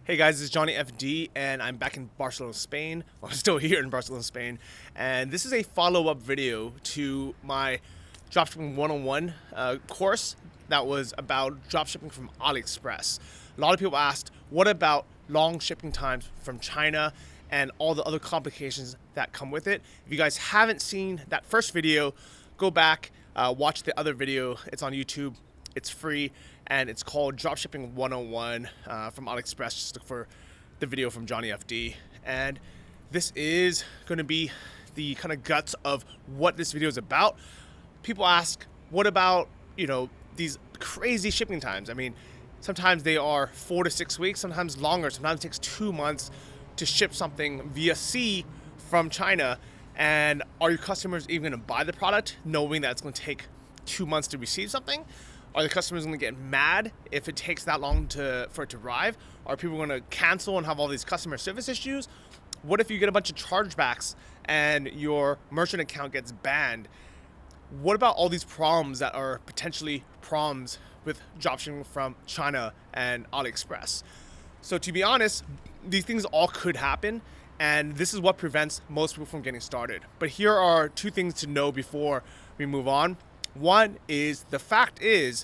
Hey guys, this is Johnny FD and I'm back in Barcelona, Spain. Well, I'm still here in Barcelona, Spain. And this is a follow-up video to my Dropshipping 101 course that was about dropshipping from Aliexpress. A lot of people asked, what about long shipping times from China and all the other complications that come with it? If you guys haven't seen that first video, go back, watch the other video. It's on YouTube. It's free, and it's called Dropshipping 101 from Aliexpress. Just look for the video from Johnny FD. And this is going to be the kind of guts of what this video is about. People ask, what about, these crazy shipping times? I mean, sometimes they are 4 to 6 weeks, sometimes longer. Sometimes it takes 2 months to ship something via sea from China. And are your customers even going to buy the product knowing that it's going to take 2 months to receive something? Are the customers going to get mad if it takes that long for it to arrive? Are people going to cancel and have all these customer service issues? What if you get a bunch of chargebacks and your merchant account gets banned? What about all these problems that are potentially problems with dropshipping from China and AliExpress? So to be honest, these things all could happen, and this is what prevents most people from getting started. But here are 2 things to know before we move on. One is, the fact is,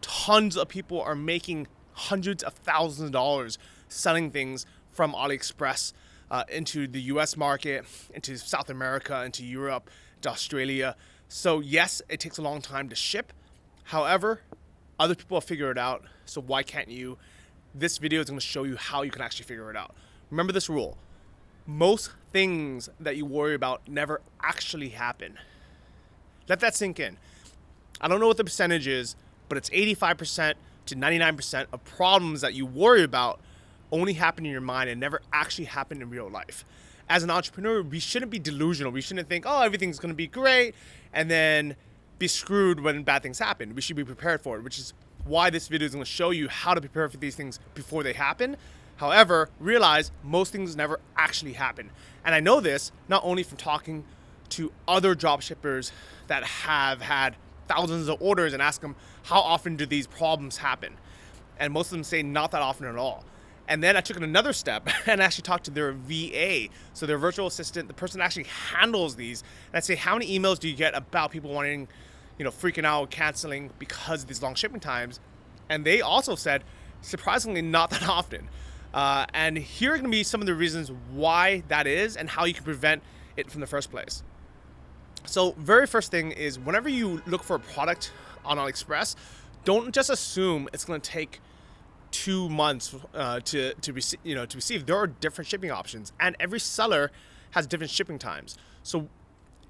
tons of people are making hundreds of thousands of dollars selling things from AliExpress into the US market, into South America, into Europe, to Australia. So yes, it takes a long time to ship. However, other people have figured it out, so why can't you? This video is going to show you how you can actually figure it out. Remember this rule. Most things that you worry about never actually happen. Let that sink in. I don't know what the percentage is, but it's 85% to 99% of problems that you worry about only happen in your mind and never actually happen in real life. As an entrepreneur, we shouldn't be delusional. We shouldn't think, oh, everything's going to be great, and then be screwed when bad things happen. We should be prepared for it, which is why this video is going to show you how to prepare for these things before they happen. However, realize most things never actually happen. And I know this not only from talking to other dropshippers that have had thousands of orders and ask them, how often do these problems happen? And most of them say not that often at all. And then I took it another step and actually talked to their VA, so their virtual assistant, the person that actually handles these. And I'd say, how many emails do you get about people wanting, freaking out, canceling because of these long shipping times? And they also said, surprisingly, not that often. And here are going to be some of the reasons why that is and how you can prevent it from the first place. So very first thing is, whenever you look for a product on AliExpress, don't just assume it's going to take 2 months to receive. There are different shipping options, and every seller has different shipping times. So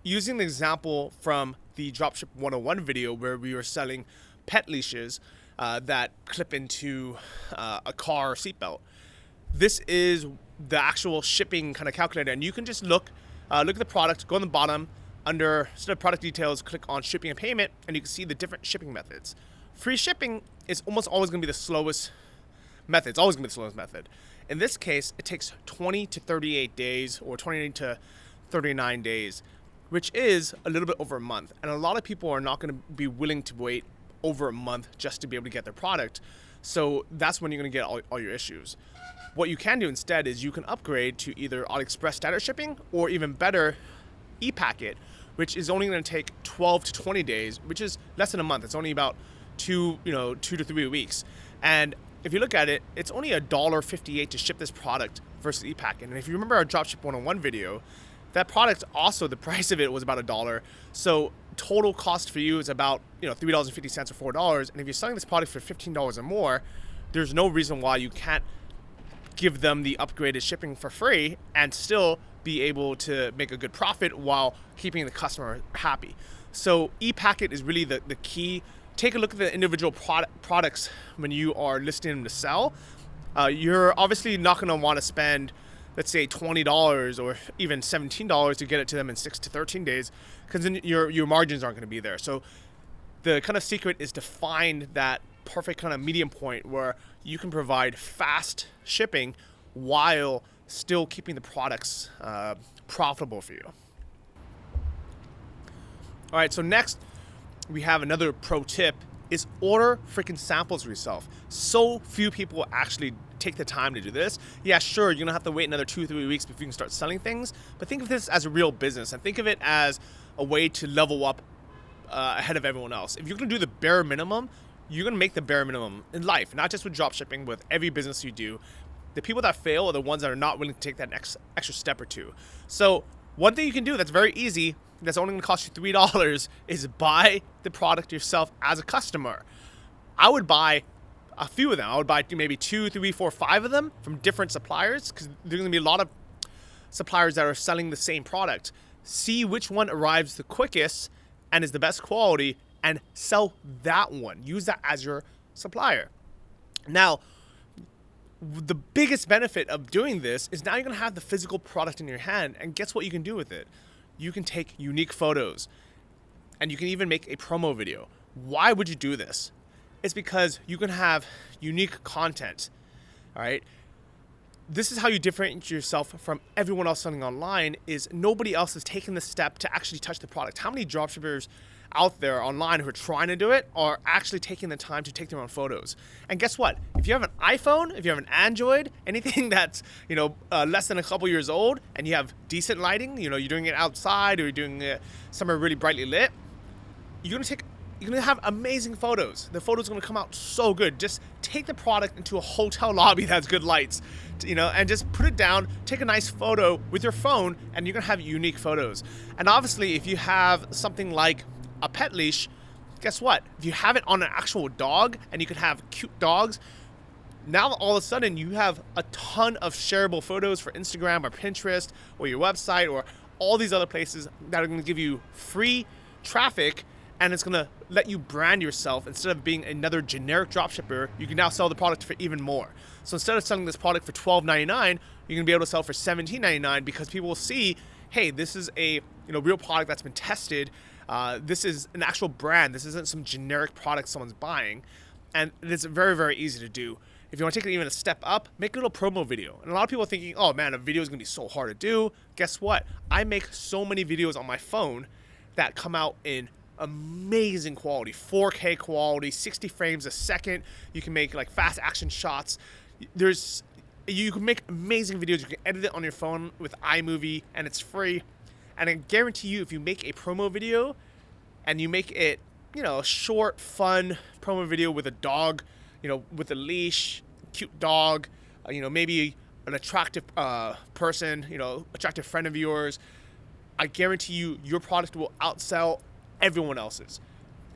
using the example from the Dropship 101 video where we were selling pet leashes that clip into a car seatbelt, this is the actual shipping kind of calculator, and you can just look at the product, go on the bottom, under instead of product details, click on shipping and payment, and you can see the different shipping methods. Free shipping is almost always going to be the slowest method. It's always going to be the slowest method. In this case, it takes 20 to 38 days or 20 to 39 days, which is a little bit over a month. And a lot of people are not going to be willing to wait over a month just to be able to get their product. So that's when you're going to get all your issues. What you can do instead is you can upgrade to either AliExpress standard shipping, or even better, ePacket, which is only going to take 12 to 20 days, which is less than a month. It's only about 2 to 3 weeks. And if you look at it, it's only $1.58 to ship this product versus ePacket. And if you remember our Dropship 101 video, that product also, the price of it was about $1. So total cost for you is about $3.50 or $4. And if you're selling this product for $15 or more, there's no reason why you can't give them the upgraded shipping for free and still be able to make a good profit while keeping the customer happy. So ePacket is really the key. Take a look at the individual products when you are listing them to sell. You're obviously not going to want to spend, let's say, $20 or even $17 to get it to them in 6 to 13 days, because then your margins aren't going to be there. So the kind of secret is to find that perfect kind of medium point where you can provide fast shipping while still keeping the products profitable for you. All right, so next we have another pro tip is order freaking samples for yourself. So few people actually take the time to do this. Yeah, sure, you're gonna have to wait another 2-3 weeks before you can start selling things, but think of this as a real business and think of it as a way to level up ahead of everyone else. If you're gonna do the bare minimum, you're gonna make the bare minimum in life, not just with dropshipping, with every business you do. The people that fail are the ones that are not willing to take that next extra step or two. So one thing you can do that's very easy, that's only gonna cost you $3, is buy the product yourself as a customer. I would buy a few of them. I would buy maybe 2, 3, 4, 5 of them from different suppliers, because there's gonna be a lot of suppliers that are selling the same product. See which one arrives the quickest and is the best quality, and sell that one. Use that as your supplier. Now, the biggest benefit of doing this is now you're gonna have the physical product in your hand, and guess what you can do with it? You can take unique photos, and you can even make a promo video. Why would you do this? It's because you can have unique content, all right? This is how you differentiate yourself from everyone else selling online, is nobody else has taken the step to actually touch the product. How many dropshippers out there online who are trying to do it are actually taking the time to take their own photos? And guess what? If you have an iPhone, if you have an Android, anything that's less than a couple years old, and you have decent lighting, you're doing it outside or you're doing it somewhere really brightly lit, you're gonna have amazing photos. The photos are gonna come out so good. Just take the product into a hotel lobby that has good lights, and just put it down, take a nice photo with your phone, and you're gonna have unique photos. And obviously, if you have something like a pet leash, guess what? If you have it on an actual dog, and you can have cute dogs, now all of a sudden you have a ton of shareable photos for Instagram or Pinterest or your website or all these other places that are gonna give you free traffic, and it's gonna let you brand yourself. Instead of being another generic dropshipper, you can now sell the product for even more. So instead of selling this product for $12.99, you're gonna be able to sell for $17.99, because people will see, hey, this is a real product that's been tested. This is an actual brand. This isn't some generic product someone's buying. And it's very, very easy to do. If you want to take it even a step up, make a little promo video. And a lot of people are thinking, oh man, a video is gonna be so hard to do. Guess what? I make so many videos on my phone that come out in amazing quality, 4K quality, 60 frames a second. You can make like fast action shots. You can make amazing videos. You can edit it on your phone with iMovie, and it's free. And I guarantee you, if you make a promo video and you make it, a short, fun promo video with a dog, with a leash, cute dog, maybe an attractive person, attractive friend of yours, I guarantee you, your product will outsell everyone else's.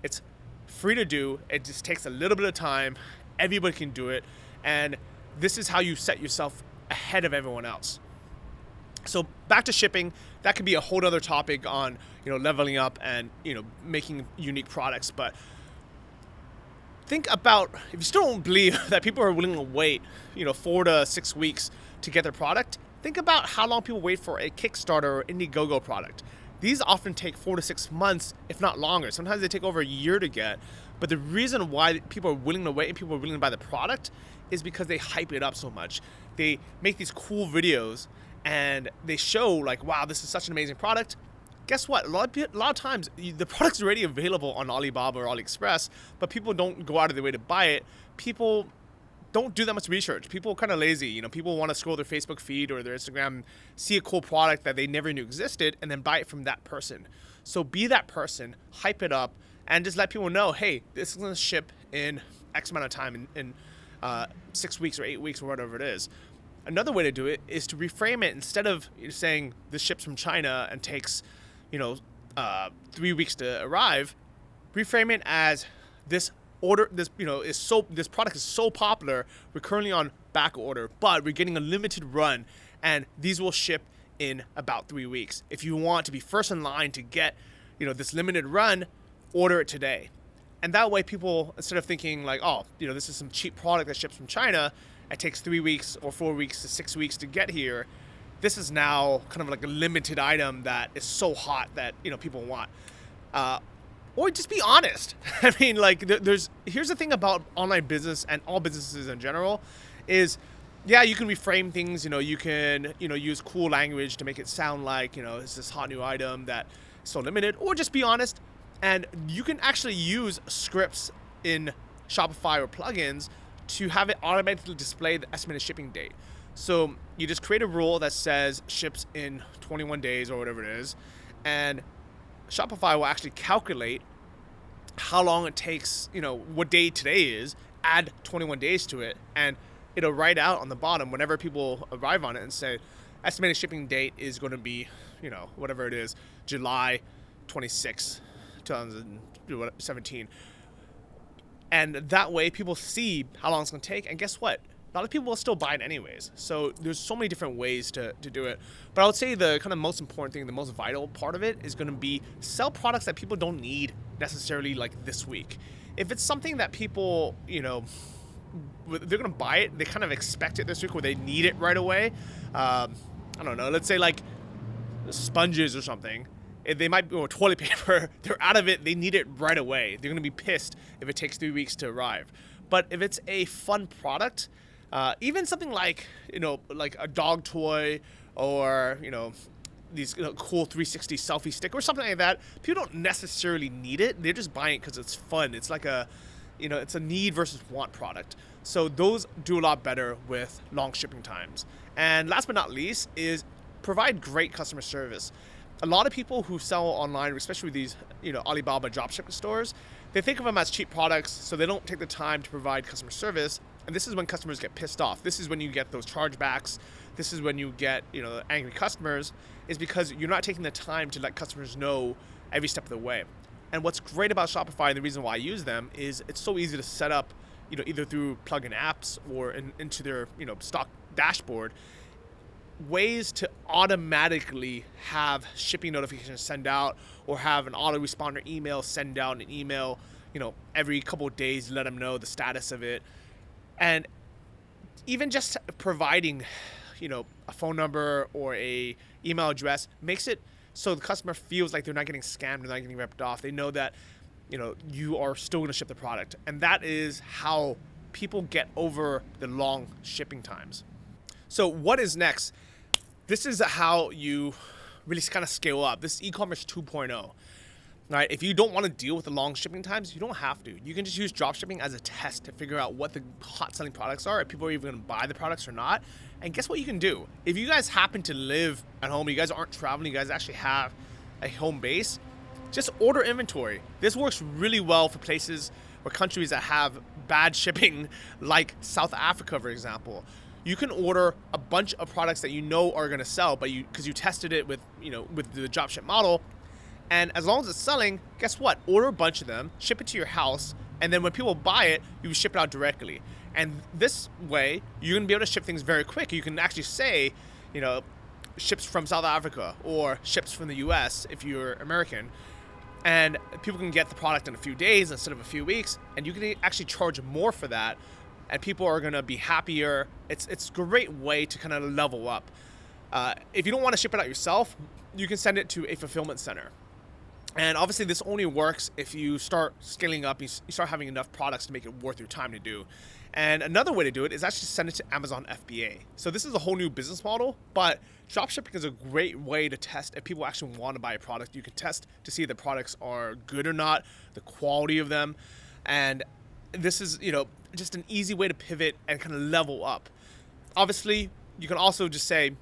It's free to do. It just takes a little bit of time. Everybody can do it. And this is how you set yourself ahead of everyone else. So back to shipping, that could be a whole other topic on, leveling up and, making unique products. But think about, if you still don't believe that people are willing to wait, 4 to 6 weeks to get their product, think about how long people wait for a Kickstarter or Indiegogo product. These often take 4 to 6 months, if not longer. Sometimes they take over a year to get. But the reason why people are willing to wait and people are willing to buy the product is because they hype it up so much. They make these cool videos and they show like, wow, this is such an amazing product. Guess what? A lot of times the product's already available on Alibaba or Aliexpress, but people don't go out of their way to buy it. People don't do that much research. People are kind of lazy. People want to scroll their Facebook feed or their Instagram, see a cool product that they never knew existed, and then buy it from that person. So be that person, hype it up, and just let people know, hey, this is going to ship in X amount of time, in 6 weeks or 8 weeks or whatever it is. Another way to do it is to reframe it. Instead of saying this ships from China and takes 3 weeks to arrive, reframe it as this product is so popular, we're currently on back order, but we're getting a limited run, and these will ship in about 3 weeks. If you want to be first in line to get this limited run, order it today. And that way people, instead of thinking like, oh, this is some cheap product that ships from China, it takes 3 weeks or 4 weeks to 6 weeks to get here, this is now kind of like a limited item that is so hot that people want. Or just be honest. I mean, like, here's the thing about online business and all businesses in general is, yeah, you can reframe things. You can use cool language to make it sound like it's this hot new item that is so limited. Or just be honest, and you can actually use scripts in Shopify or plugins to have it automatically display the estimated shipping date. So you just create a rule that says ships in 21 days or whatever it is, and Shopify will actually calculate how long it takes, what day today is, add 21 days to it, and it'll write out on the bottom whenever people arrive on it and say, estimated shipping date is going to be, whatever it is, July 26, 2017. And that way people see how long it's going to take, and guess what? A lot of people will still buy it anyways. So there's so many different ways to do it. But I would say the kind of most important thing, the most vital part of it is going to be sell products that people don't need necessarily like this week. If it's something that people, they're going to buy it, they kind of expect it this week or they need it right away. I don't know, let's say like sponges or something. They might be, or toilet paper, they're out of it, they need it right away. They're going to be pissed if it takes 3 weeks to arrive. But if it's a fun product, even something like, like a dog toy or, these cool 360 selfie stick or something like that, people don't necessarily need it. They're just buying it because it's fun. It's like it's a need versus want product. So those do a lot better with long shipping times. And last but not least is provide great customer service. A lot of people who sell online, especially these, Alibaba dropshipping stores, they think of them as cheap products, so they don't take the time to provide customer service. And this is when customers get pissed off. This is when you get those chargebacks. This is when you get, angry customers, is because you're not taking the time to let customers know every step of the way. And what's great about Shopify, and the reason why I use them, is it's so easy to set up, either through plugin apps or into their, stock dashboard, ways to automatically have shipping notifications send out, or have an autoresponder email send out an email, every couple of days, let them know the status of it. And even just providing, a phone number or a email address makes it so the customer feels like they're not getting scammed, they're not getting ripped off. They know that, you are still going to ship the product. And that is how people get over the long shipping times. So what is next? This is how you really kind of scale up. This is e-commerce 2.0. Right? If you don't want to deal with the long shipping times, you don't have to. You can just use dropshipping as a test to figure out what the hot selling products are, if people are even going to buy the products or not. And guess what you can do? If you guys happen to live at home, you guys aren't traveling, you guys actually have a home base, just order inventory. This works really well for places or countries that have bad shipping, like South Africa, for example. You can order a bunch of products that are going to sell, but because you tested it with the dropship model. And as long as it's selling, guess what? Order a bunch of them, ship it to your house, and then when people buy it, you ship it out directly. And this way, you're going to be able to ship things very quick. You can actually say, ships from South Africa or ships from the US if you're American. And people can get the product in a few days instead of a few weeks. And you can actually charge more for that. And people are going to be happier. It's a great way to kind of level up. If you don't want to ship it out yourself, you can send it to a fulfillment center. And obviously this only works if you start scaling up, you start having enough products to make it worth your time to do. And another way to do it is actually send it to Amazon FBA. So this is a whole new business model, but dropshipping is a great way to test if people actually want to buy a product. You can test to see if the products are good or not, the quality of them. And this is, just an easy way to pivot and kind of level up. Obviously, you can also just say,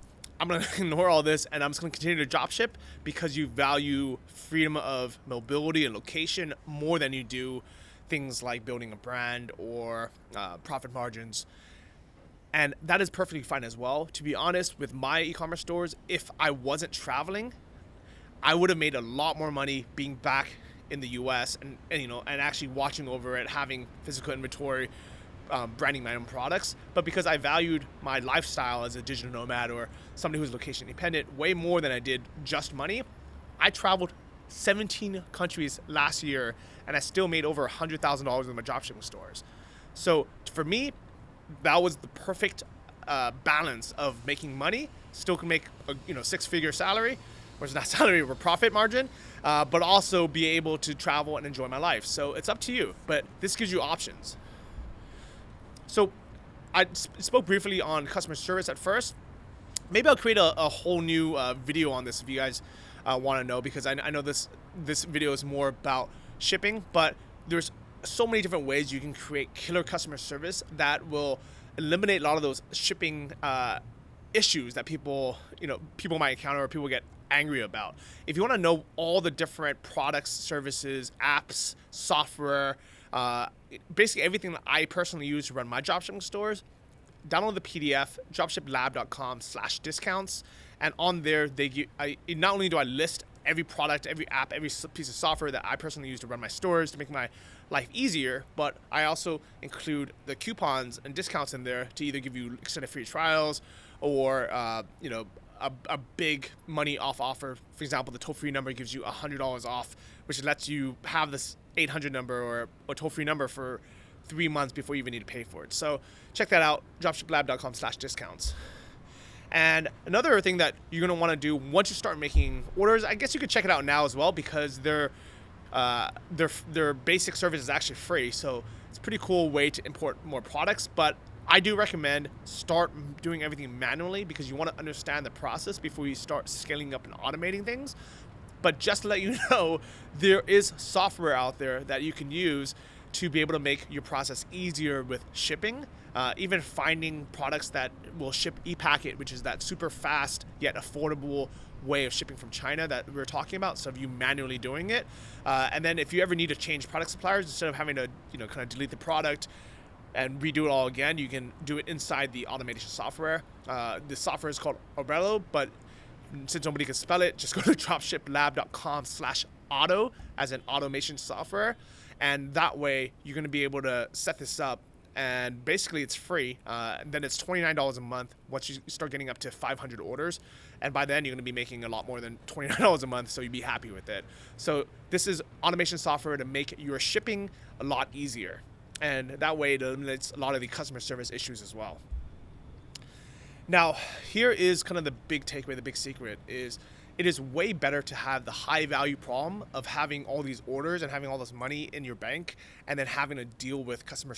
I'm going to ignore all this and I'm just going to continue to dropship because you value freedom of mobility and location more than you do things like building a brand or profit margins. And that is perfectly fine as well. To be honest, with my e-commerce stores, if I wasn't traveling, I would have made a lot more money being back in the US and actually watching over it, having physical inventory, branding my own products. But because I valued my lifestyle as a digital nomad or somebody who's location independent way more than I did just money, I traveled 17 countries last year and I still made over $100,000 in my dropshipping stores. So for me, that was the perfect balance of making money, still can make a six-figure salary, or it's not salary, or profit margin, but also be able to travel and enjoy my life. So it's up to you, but this gives you options. So I spoke briefly on customer service at first. Maybe I'll create a whole new video on this if you guys want to know, because I know this video is more about shipping, but there's so many different ways you can create killer customer service that will eliminate a lot of those shipping issues that people might encounter or people get angry about. If you want to know all the different products, services, apps, software, basically everything that I personally use to run my dropshipping stores, download the PDF, dropshiplab.com/discounts, and on there not only do I list every product, every app, every piece of software that I personally use to run my stores to make my life easier, but I also include the coupons and discounts in there to either give you extended free trials or a big money off offer. For example, the toll-free number gives you $100 off, which lets you have this 800 number or a toll-free number for 3 months before you even need to pay for it. So check that out, dropshiplab.com/discounts. And another thing that you're going to want to do once you start making orders, I guess you could check it out now as well, because their basic service is actually free. So it's a pretty cool way to import more products. But I do recommend start doing everything manually, because you want to understand the process before you start scaling up and automating things. But just to let you know, there is software out there that you can use to be able to make your process easier with shipping. Even finding products that will ship e-packet, which is that super fast yet affordable way of shipping from China that we were talking about, so of you manually doing it. And then if you ever need to change product suppliers, instead of having to kind of delete the product and redo it all again, you can do it inside the automation software. The software is called Orello, but since nobody can spell it, just go to dropshiplab.com/auto as an automation software. And that way you're going to be able to set this up, and basically it's free. And then it's $29 a month once you start getting up to 500 orders. And by then you're going to be making a lot more than $29 a month, so you'd be happy with it. So this is automation software to make your shipping a lot easier. And that way it eliminates a lot of the customer service issues as well. Now, here is kind of the big takeaway, the big secret is it is way better to have the high value problem of having all these orders and having all this money in your bank and then having to deal with customer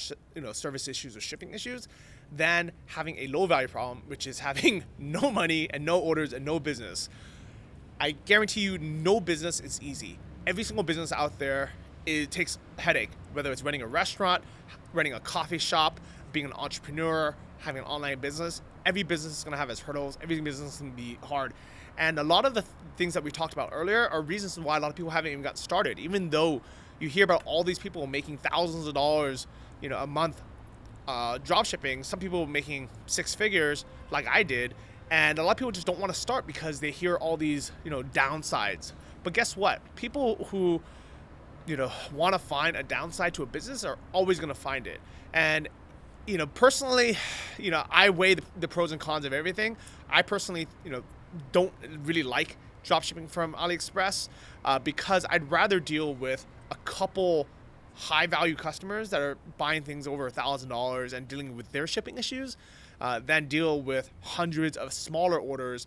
service issues or shipping issues than having a low value problem, which is having no money and no orders and no business. I guarantee you no business is easy. Every single business out there, it takes a headache, whether it's running a restaurant, running a coffee shop, being an entrepreneur, having an online business. Every business is going to have its hurdles. Every business is going to be hard. And a lot of the things that we talked about earlier are reasons why a lot of people haven't even got started. Even though you hear about all these people making thousands of dollars, a month drop shipping, some people making 6 figures like I did. And a lot of people just don't want to start because they hear all these, downsides. But guess what? People who, want to find a downside to a business are always going to find it. And personally, I weigh the pros and cons of everything. I personally, don't really like dropshipping from Aliexpress because I'd rather deal with a couple high value customers that are buying things over $1,000 and dealing with their shipping issues than deal with hundreds of smaller orders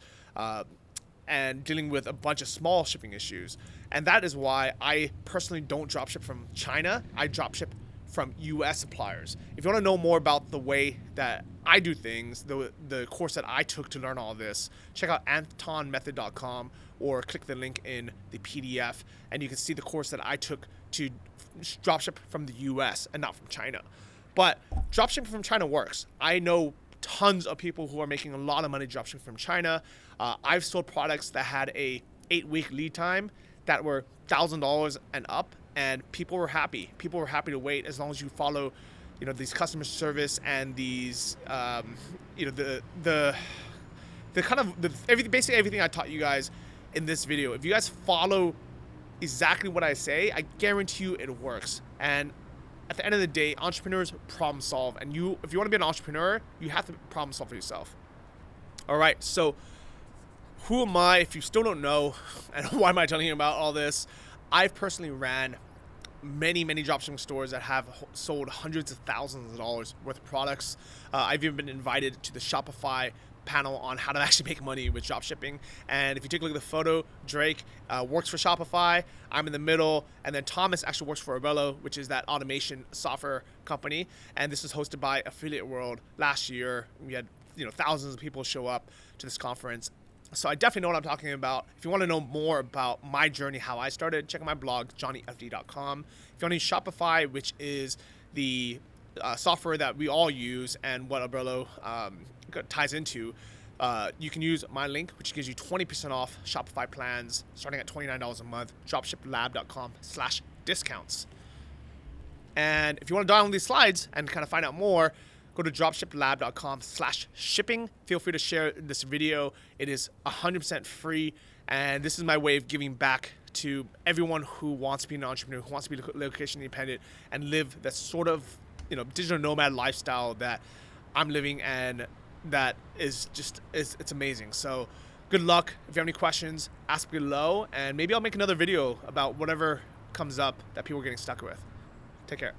and dealing with a bunch of small shipping issues. And that is why I personally don't dropship from China. I dropship from US suppliers. If you want to know more about the way that I do things, the course that I took to learn all this, check out antonmethod.com or click the link in the PDF and you can see the course that I took to dropship from the US and not from China. But dropshipping from China works. I know tons of people who are making a lot of money dropshipping from China. I've sold products that had a 8-week lead time that were $1,000 and up, and people were happy. People were happy to wait as long as you follow, these customer service and these, basically everything I taught you guys in this video. If you guys follow exactly what I say, I guarantee you it works. And at the end of the day, entrepreneurs problem solve. And if you want to be an entrepreneur, you have to problem solve for yourself. All right, so who am I if you still don't know? And why am I telling you about all this? I've personally ran many dropshipping stores that have sold hundreds of thousands of dollars worth of products. I've even been invited to the Shopify panel on how to actually make money with dropshipping. And if you take a look at the photo, Drake works for Shopify. I'm in the middle, and then Thomas actually works for Orello, which is that automation software company. And this was hosted by Affiliate World last year. We had thousands of people show up to this conference. So I definitely know what I'm talking about. If you want to know more about my journey, how I started, check out my blog, johnnyfd.com. If you want to use Shopify, which is the software that we all use and what Umbrello ties into, you can use my link, which gives you 20% off Shopify plans starting at $29 a month, dropshiplab.com/discounts. And if you want to download these slides and kind of find out more, go to dropshiplab.com/shipping. Feel free to share this video. It is 100% free. And this is my way of giving back to everyone who wants to be an entrepreneur, who wants to be location independent and live that sort of, digital nomad lifestyle that I'm living, and that is just, it's amazing. So good luck. If you have any questions, ask below, and maybe I'll make another video about whatever comes up that people are getting stuck with. Take care.